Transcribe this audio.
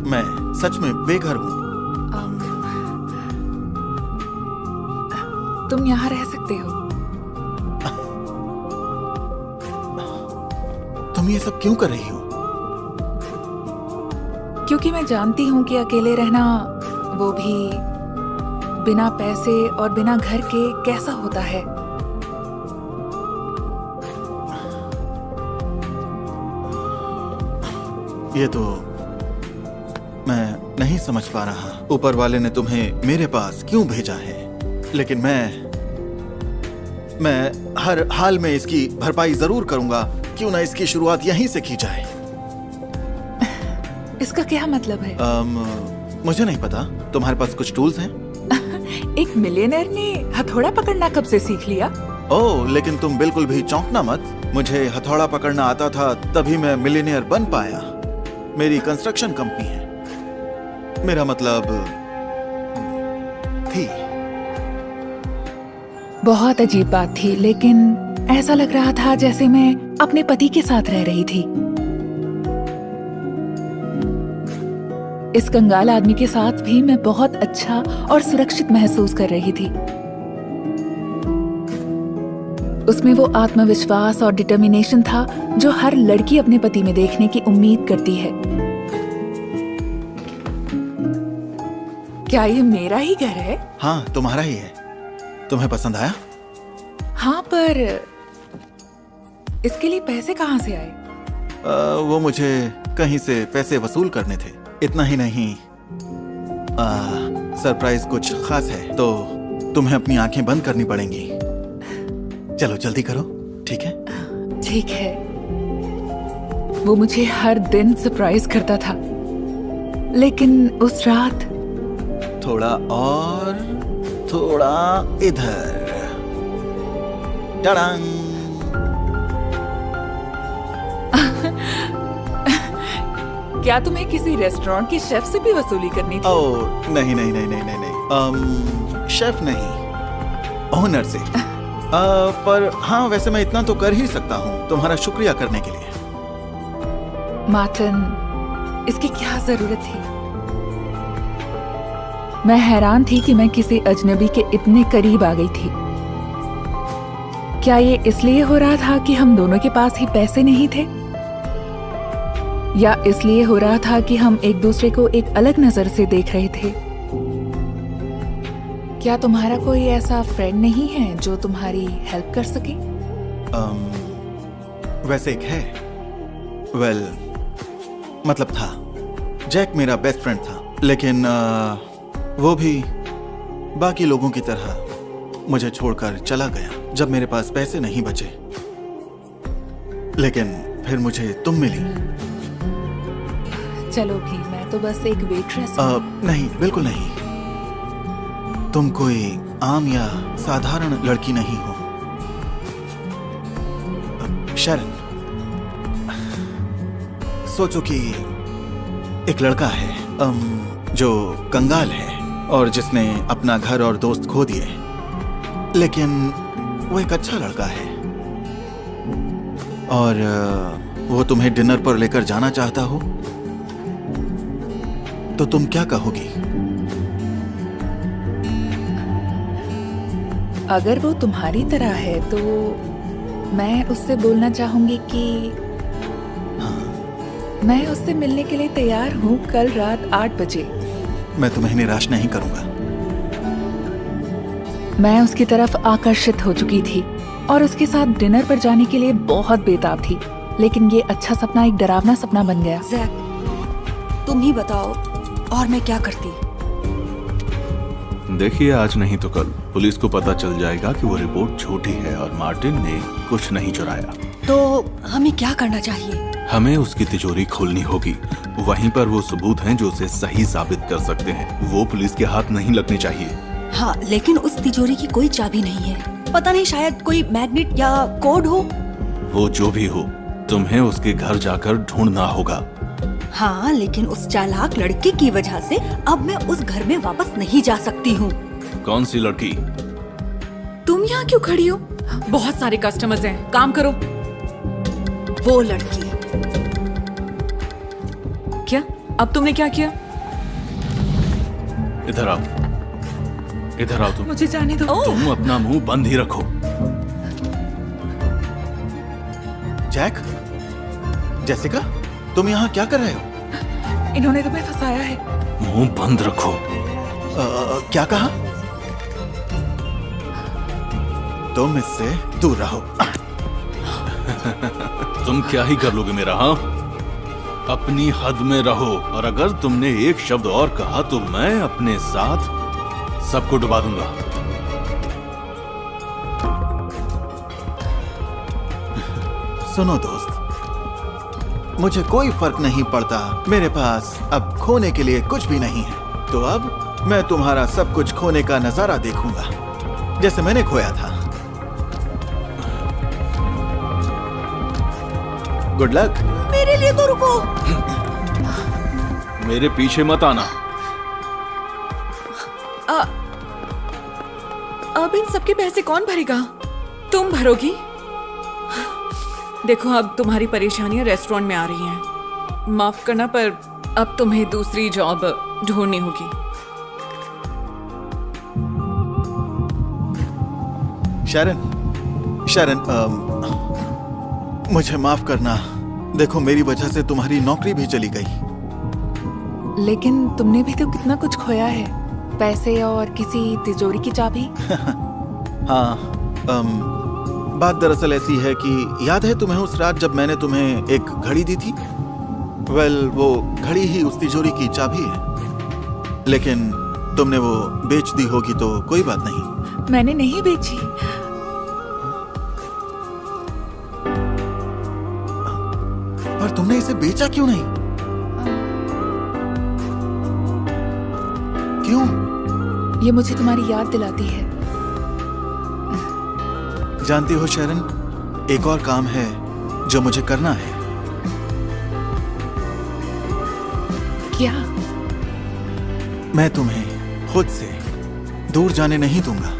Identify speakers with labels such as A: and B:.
A: मैं सच में बेघर हूँ।
B: तुम यहाँ रह सकते हो।
A: तुम ये सब क्यों कर रही हो?
B: क्योंकि मैं जानती हूँ कि अकेले रहना, वो भी बिना पैसे और बिना घर के, कैसा होता है।
A: ये तो मैं नहीं समझ पा रहा। ऊपर वाले ने तुम्हें मेरे पास क्यों भेजा है? लेकिन मैं हर हाल में इसकी भरपाई जरूर करूंगा। क्यों ना इसकी शुरुआत यहीं से की जाए।
B: इसका क्या मतलब है?
A: मुझे नहीं पता। तुम्हारे पास कुछ टूल्स हैं?
B: एक मिलियनेयर ने हथौड़ा पकड़ना कब से सीख लिया?
A: ओह, लेकिन तुम बिल्कुल भी चौंकना मत। मुझे हथौड़ा पकड़ना आता था, तभी मैं मिलियनेयर बन पाया। मेरी कंस्ट्रक्शन कंपनी है। मेरा मतलब थी।
B: बहुत अजीब बात थी, लेकिन ऐसा लग रहा था जैसे मैं अपने पति के साथ रह रही थी। इस कंगाल आदमी के साथ भी मैं बहुत अच्छा और सुरक्षित महसूस कर रही थी। उसमें वो आत्मविश्वास और डिटर्मिनेशन था जो हर लड़की अपने पति में देखने की उम्मीद करती है। क्या ये मेरा ही घर है?
A: हाँ, तुम्हारा ही है। तुम्हें पसंद आया?
B: हाँ, पर इसके लिए पैसे कहाँ से आए?
A: वो मुझे कहीं से पैसे वसूल करने थे। इतना ही नहीं, सरप्राइज कुछ खास है, तो तुम्हें अपनी आंखें बंद करनी पड़ेंगी। चलो जल्दी करो, ठीक है?
B: ठीक है। वो मुझे हर दिन सरप्राइज करता था, लेकिन उस रात
A: थोड़ा और, थोड़ा इधर। टड़ांग।
B: क्या तुम्हें किसी रेस्टोरेंट के शेफ से भी वसूली करनी थी?
A: ओह नहीं नहीं नहीं नहीं नहीं नहीं, शेफ नहीं, ओनर से। पर हाँ, वैसे मैं इतना तो कर ही सकता हूँ तुम्हारा शुक्रिया करने के लिए।
B: मार्टिन, इसकी क्या जरूरत थी? मैं हैरान थी कि मैं किसी अजनबी के इतने करीब आ गई थी। क्या ये इसलिए हो रहा था कि हम दोनों के पास ही पैसे नहीं थे, या इसलिए हो रहा था कि हम एक दूसरे को एक अलग नजर से देख रहे थे? क्या तुम्हारा कोई ऐसा फ्रेंड नहीं है जो तुम्हारी हेल्प कर सके?
A: वैसे एक है। वेल, मतलब था। जैक मेरा बेस्ट फ्रेंड था, लेकिन वो भी बाकी लोगों की तरह मुझे छोड़कर चला गया जब मेरे पास पैसे नहीं बचे। लेकिन फिर मुझे तुम मिली।
B: चलो भी, मैं तो बस एक वेट्रेस हूं।
A: नहीं, बिल्कुल नहीं। तुम कोई आम या साधारण लड़की नहीं हो, शरण। सोचो कि एक लड़का है जो कंगाल है और जिसने अपना घर और दोस्त खो दिए, लेकिन वो एक अच्छा लड़का है और वो तुम्हें डिनर पर लेकर जाना चाहता हो, तो तुम क्या कहोगी?
B: अगर वो तुम्हारी तरह है तो मैं उससे बोलना चाहूंगी कि मैं उससे मिलने के लिए तैयार हूँ कल रात 8 बजे।
A: मैं तुम्हें निराश नहीं करूंगा।
B: मैं उसकी तरफ आकर्षित हो चुकी थी और उसके साथ डिनर पर जाने के लिए बहुत बेताब थी, लेकिन ये अच्छा सपना एक डरावना सपना बन गया।
C: जैक, तुम ही बताओ और मैं क्या करती?
D: देखिए, आज नहीं तो कल पुलिस को पता चल जाएगा कि वो रिपोर्ट झूठी है और मार्टिन ने कुछ नहीं चुराया।
C: तो हमें क्या करना चाहिए?
D: हमें उसकी तिजोरी खोलनी होगी। वहीं पर वो सबूत हैं जो उसे सही साबित कर सकते हैं। वो पुलिस के हाथ नहीं लगने चाहिए।
C: हाँ, लेकिन उस तिजोरी की कोई चाबी नहीं है। पता नहीं, शायद कोई मैग्नेट या कोड हो।
D: वो जो भी हो, तुम्हें उसके घर जाकर ढूंढना होगा।
C: हाँ, लेकिन उस चालाक लड़के की वजह से अब मैं उस घर में वापस नहीं जा सकती हूँ।
D: कौन सी लड़की?
E: तुम यहाँ क्यों खड़ी हो? बहुत सारे कस्टमर्स हैं, काम करो।
C: वो लड़की।
E: क्या अब तुमने क्या किया?
D: इधर आओ, इधर आओ तुम।
B: मुझे जाने दो।
D: तुम अपना मुंह बंद ही रखो।
A: जैक, जेसिका, तुम यहाँ क्या कर रहे हो?
B: इन्होंने तुम्हें फंसाया है।
D: मुंह बंद रखो।
A: क्या कहा? तुम इससे दूर रहो।
D: तुम क्या ही कर लोगे मेरा, हाँ? अपनी हद में रहो, और अगर तुमने एक शब्द और कहा तो मैं अपने साथ सबको डुबा दूंगा।
A: सुनो दोस्त, मुझे कोई फर्क नहीं पड़ता। मेरे पास अब खोने के लिए कुछ भी नहीं है, तो अब मैं तुम्हारा सब कुछ खोने का नजारा देखूंगा, जैसे मैंने खोया था। Good luck.
C: मेरे लिए तो रुको।
D: मेरे पीछे मत आना।
E: अब इन सबके पैसे कौन भरेगा? तुम भरोगी? देखो, अब तुम्हारी परेशानियां रेस्टोरेंट में आ रही हैं। माफ करना, पर अब तुम्हें दूसरी जॉब ढूंढनी होगी।
A: शरण, शरण, मुझे माफ करना। देखो, मेरी वजह से तुम्हारी नौकरी भी चली गई।
B: लेकिन तुमने भी तो कितना कुछ खोया है, पैसे और किसी तिजोरी की चाबी।
A: हाँ, बात दरअसल ऐसी है कि याद है तुम्हें उस रात जब मैंने तुम्हें एक घड़ी दी थी? वेल, वो घड़ी ही उस तिजोरी की चाबी है। लेकिन तुमने वो बेच दी होगी तो कोई बात नहीं।
B: मैंने नहीं बेची।
A: पर तुमने इसे बेचा क्यों नहीं? क्यों?
B: ये मुझे तुम्हारी याद दिलाती है।
A: जानती हो शरण, एक और काम है जो मुझे करना है।
B: क्या?
A: मैं तुम्हें खुद से दूर जाने नहीं दूंगा।